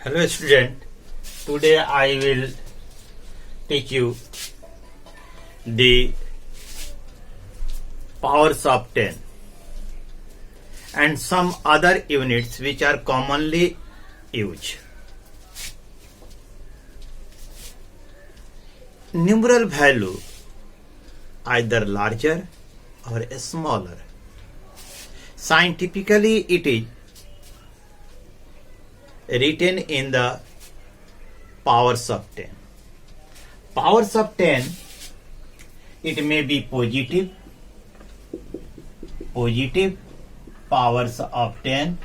Hello student, today I will teach you the powers of 10 and some other units which are commonly used. Numeral value either larger or smaller. Scientifically it is written in the powers of 10. Powers of 10, it may be positive powers of 10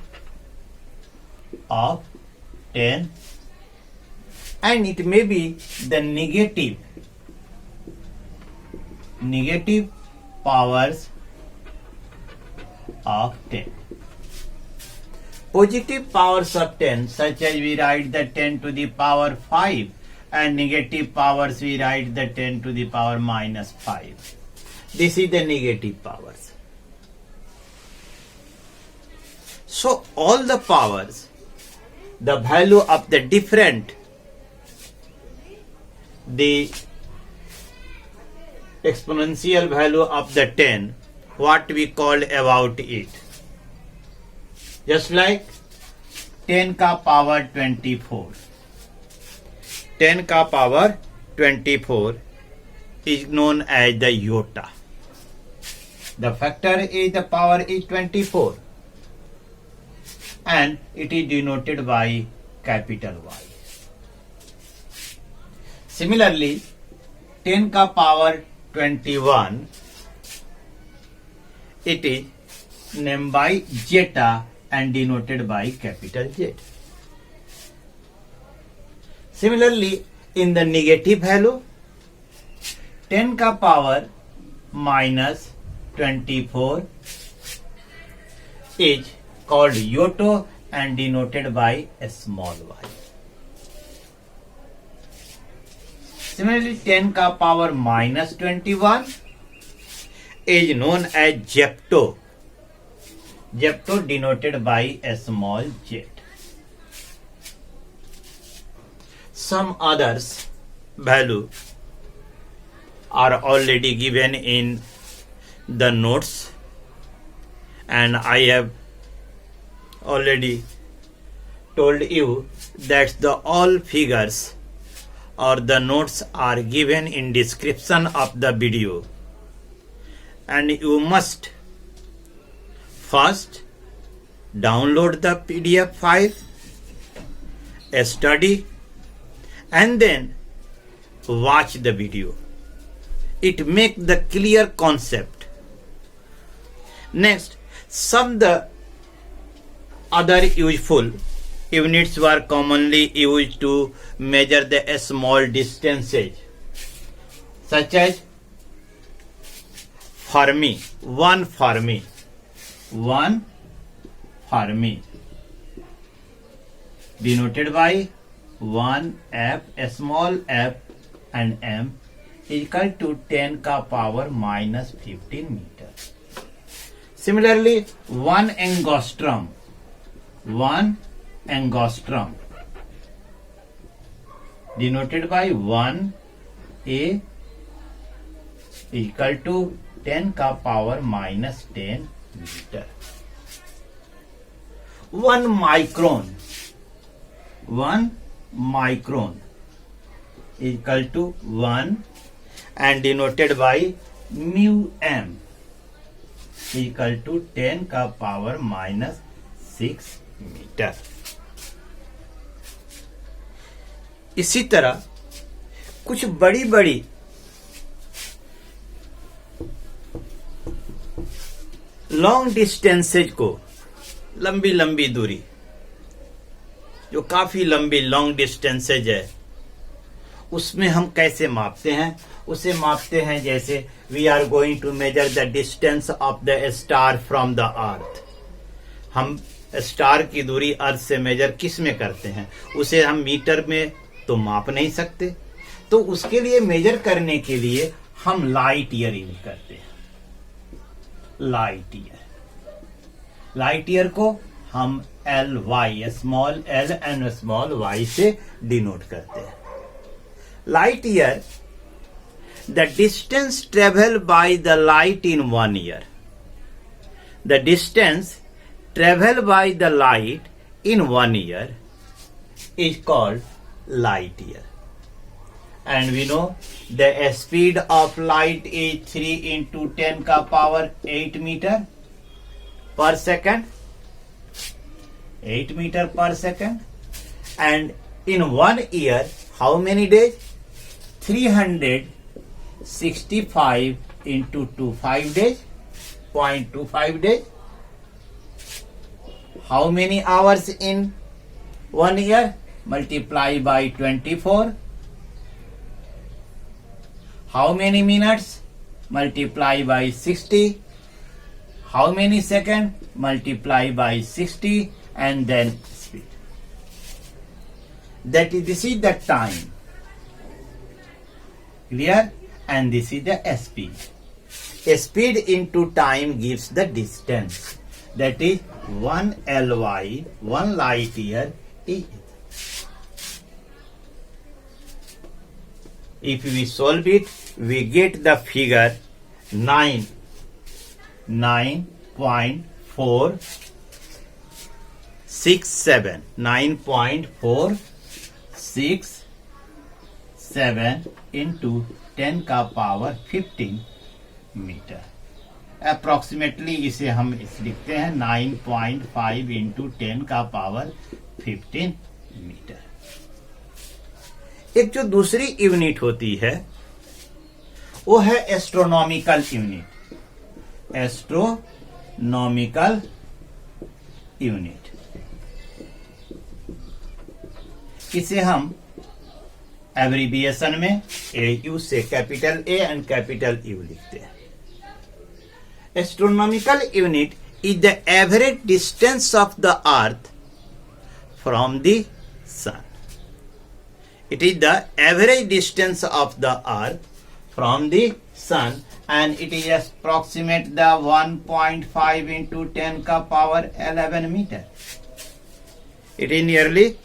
and it may be the negative powers of 10. Positive powers of 10, such as we write the 10 to the power 5, and negative powers we write the 10 to the power minus 5. This is the negative powers. So all the powers, the value of the different, the exponential value of the 10, what we call about it. Just like 10 का power 24. 10 का power 24 is known as the iota. The factor is the power is 24 and it is denoted by capital Y. Similarly, 10 का power 21, it is named by zeta and denoted by capital Z. Similarly, in the negative value, 10 का power minus 24 is called iota and denoted by a small y. Similarly, 10 का power minus 21 is known as zepto. Zepto denoted by a small z. Some others value are already given in the notes and I have already told you that the all figures or the notes are given in description of the video and you must first download the PDF file, study and then watch the video. It makes the clear concept. Next, some the other useful units were commonly used to measure the small distances, such as Fermi, 1 Fermi denoted by 1 f, a small f and m equal to 10 का power minus 15 meter. Similarly, 1 angstrom denoted by 1 a equal to 10 का power minus 10 meter. 1 micron equal to 1 and denoted by mu m equal to 10 का power minus 6 meter. इसी तरह कुछ बड़ी बड़ी long distances को, लंबी लंबी दूरी जो काफी लंबी लॉन्ग डिस्टेंसेज है, उसमें हम कैसे मापते हैं? उसे मापते हैं जैसे we are going to measure the distance of the star from the earth. हम स्टार की दूरी अर्थ से मेजर किस में करते हैं? उसे हम मीटर में तो माप नहीं सकते, तो उसके लिए मेजर करने के लिए हम लाइट ईयर यूज करते हैं. लाइट ईयर को हम L Y, small L and small Y से डिनोट करते हैं. Light year, the distance travel by the light in 1 year. The distance traveled by the light in 1 year is called light year. And we know the speed of light is 3 into 10 ka power 8 meter per second. 8 meter per second. And in 1 year, how many days? 365 into 2, 5 days. 0.25 days. How many hours in 1 year? Multiply by 24. How many minutes? Multiply by 60. How many seconds? Multiply by 60 and then speed. This is the time. Clear? And this is the speed. Speed into time gives the distance. That is 1 ly, 1 light year is. If we solve it, we get the figure 9.467. 9.467 into 10 का power 15 metre. Approximately इसे हम लिखते हैं 9.5 into 10 का power 15 metre. एक जो दूसरी unit होती है वो है एस्ट्रोनॉमिकल यूनिट. एस्ट्रोनॉमिकल यूनिट, इसे हम एब्रिविएशन में AU से capital A and capital U लिखते हैं. Astronomical unit is the average distance of the earth from the sun. It is the average distance of the earth from the sun and it is approximate the 1.5 into 10 ka power 11 meter. It is nearly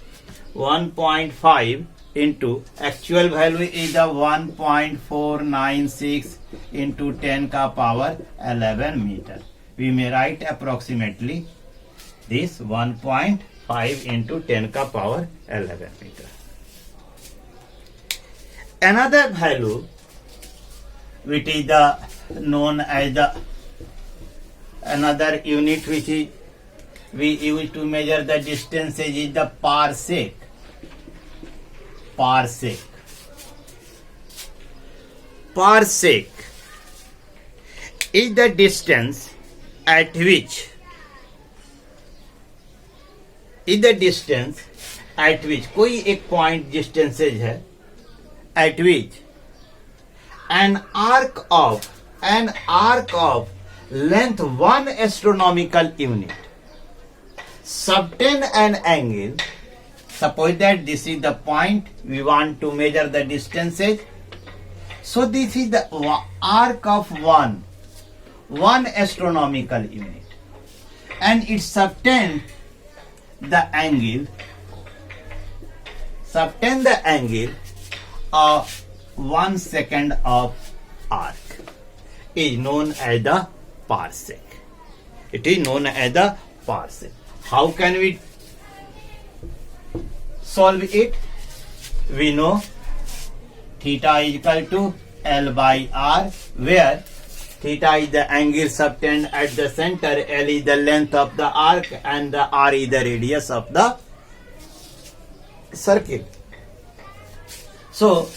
1.5 into actual value is the 1.496 into 10 ka power 11 meter. We may write approximately this 1.5 into 10 ka power 11 meter. Another value which is the known as the another unit which is we use to measure the distances is the parsec. Parsec. Parsec is the distance at which कोई एक point distances है at which an arc of length 1 astronomical unit subtend an angle. Suppose that this is the point we want to measure the distances. So this is the arc of one astronomical unit and it subtend the angle of 1 second of arc is known as the parsec. It is known as the parsec. How can we solve it? We know theta is equal to L by R, where theta is the angle subtend at the center, L is the length of the arc and the R is the radius of the circle. So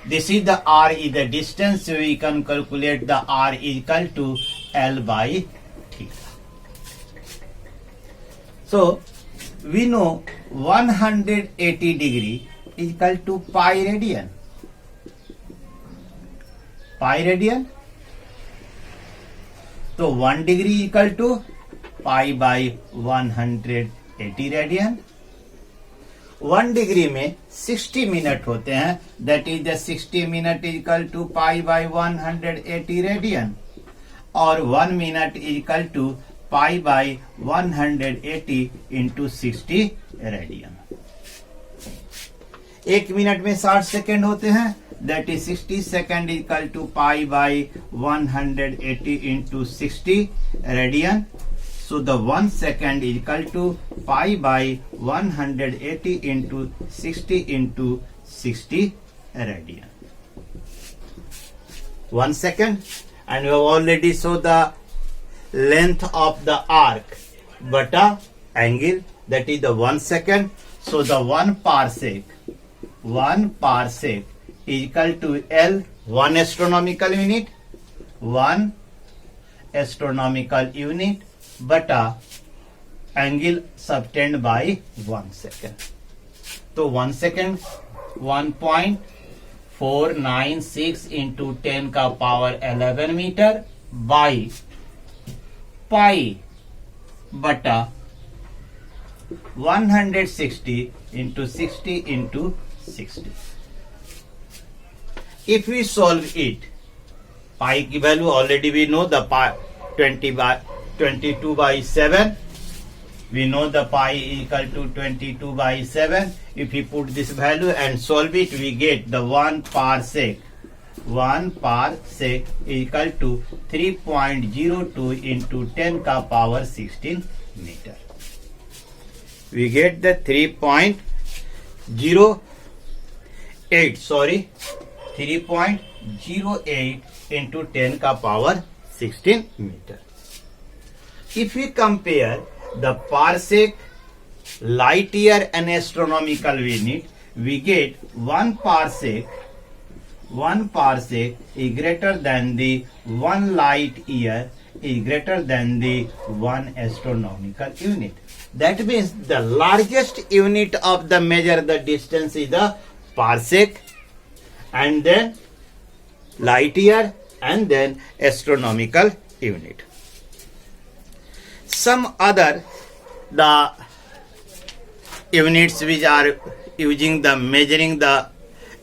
this is the R is the distance, so we can calculate the R is equal to L by theta. So we know 180 degree is equal to pi radian. Pi radian. So 1 degree equal to pi by 180 radian. 1 degree में 60 minute होते हैं. That is the 60 minute is equal to pi by 180 radian और 1 minute is equal to pi by 180 into 60 radian. 1 minute में 60 second होते हैं, that is 60 second equal to pi by 180 into 60 radian. So the 1 second is equal to pi by 180 into 60 into 60 radian. 1 second, and we have already saw the length of the arc bata angle, that is the 1 second. So the 1 parsec is equal to L, 1 astronomical unit, 1 astronomical unit bata angle subtended by 1 second. So 1 second 1.496 into 10 का power 11 metre by pi बटा 160 into 60 into 60. If we solve it, pi की value already we know, the pi 22 by 7. We know the pi is equal to 22 by 7. If we put this value and solve it, we get the 1 parsec. 1 parsec is equal to 3.02 into 10 का power 16 meter. We get the 3.08 into 10 का power 16 meter. If we compare the parsec, light year and astronomical unit, we get 1 parsec is greater than the 1 light year is greater than the 1 astronomical unit. That means the largest unit of the measure the distance is the parsec, and then light year, and then astronomical unit. Some other the units which are using the measuring the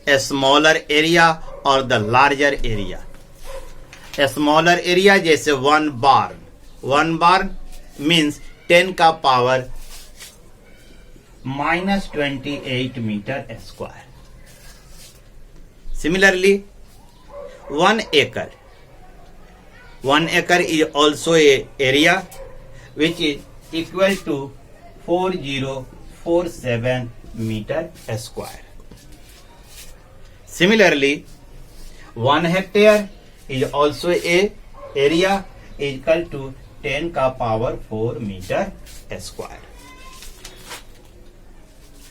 a smaller area or the larger area. A smaller area जैसे 1 barn. 1 barn means 10 का power -28 meter square. Similarly, 1 acre. 1 acre is also a area which is equal to 4047 meter square. Similarly, 1 hectare is also a area equal to 10 का power 4 meter square.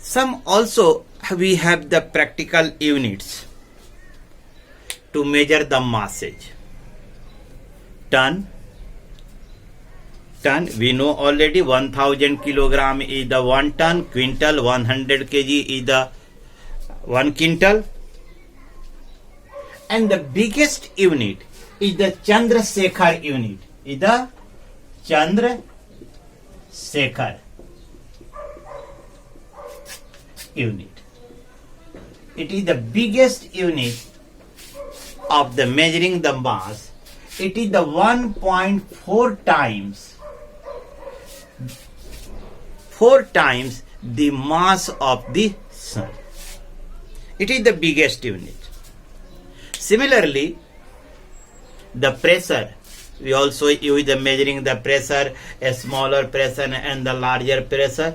Some also we have the practical units to measure the massage. Ton, we know already 1000 kilogram is the 1 ton, quintal 100 kg is the 1 quintal, and the biggest unit is the Chandrasekhar unit. Is the Chandrasekhar unit. It is the biggest unit of the measuring the mass. It is the 1.4 times the mass of the sun. It is the biggest unit. Similarly, the pressure, we also use the measuring the pressure, a smaller pressure and the larger pressure.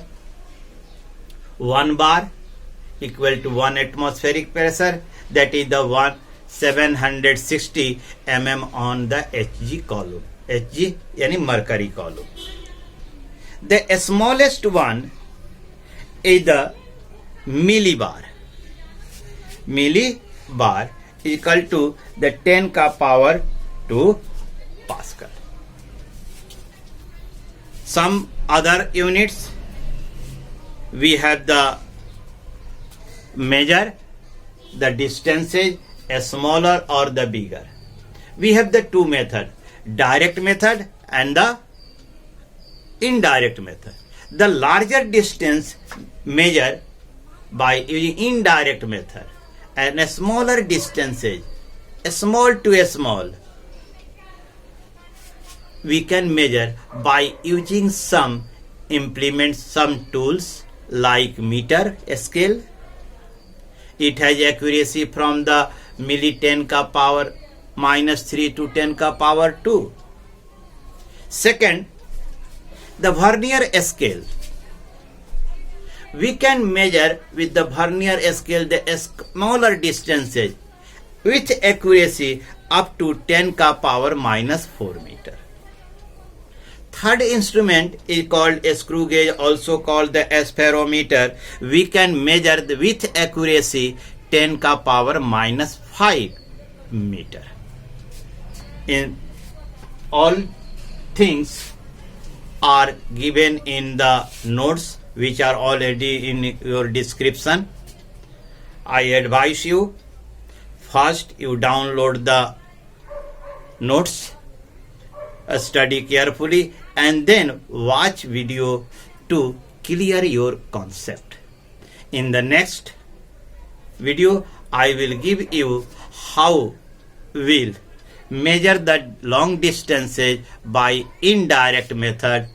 1 bar equal to 1 atmospheric pressure, that is the 760 mm on the Hg column. Hg yani mercury column. The smallest one is the millibar. Millibar equal to the 10 ka power 2 Pascal. Some other units we have the measure the distances, a smaller or the bigger. We have the two method, direct method and the indirect method. The larger distance measure by using indirect method, and a smaller distances, a small to a small, we can measure by using some implements, some tools like meter scale. It has accuracy from the milli 10 ka power minus 3 to 10 ka power 2. Second, the vernier scale. We can measure with the vernier scale the smaller distances with accuracy up to 10 ka power minus 4 meter. Third instrument is called a screw gauge, also called the aspirometer. We can measure with accuracy 10 ka power minus 5 meter. In all things are given in the notes which are already in your description. I advise you, first you download the notes, study carefully, and then watch video to clear your concept. In the next video, I will give you how we'll measure the long distances by indirect method,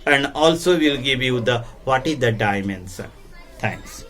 and also will give you the what is the dimension. Thanks.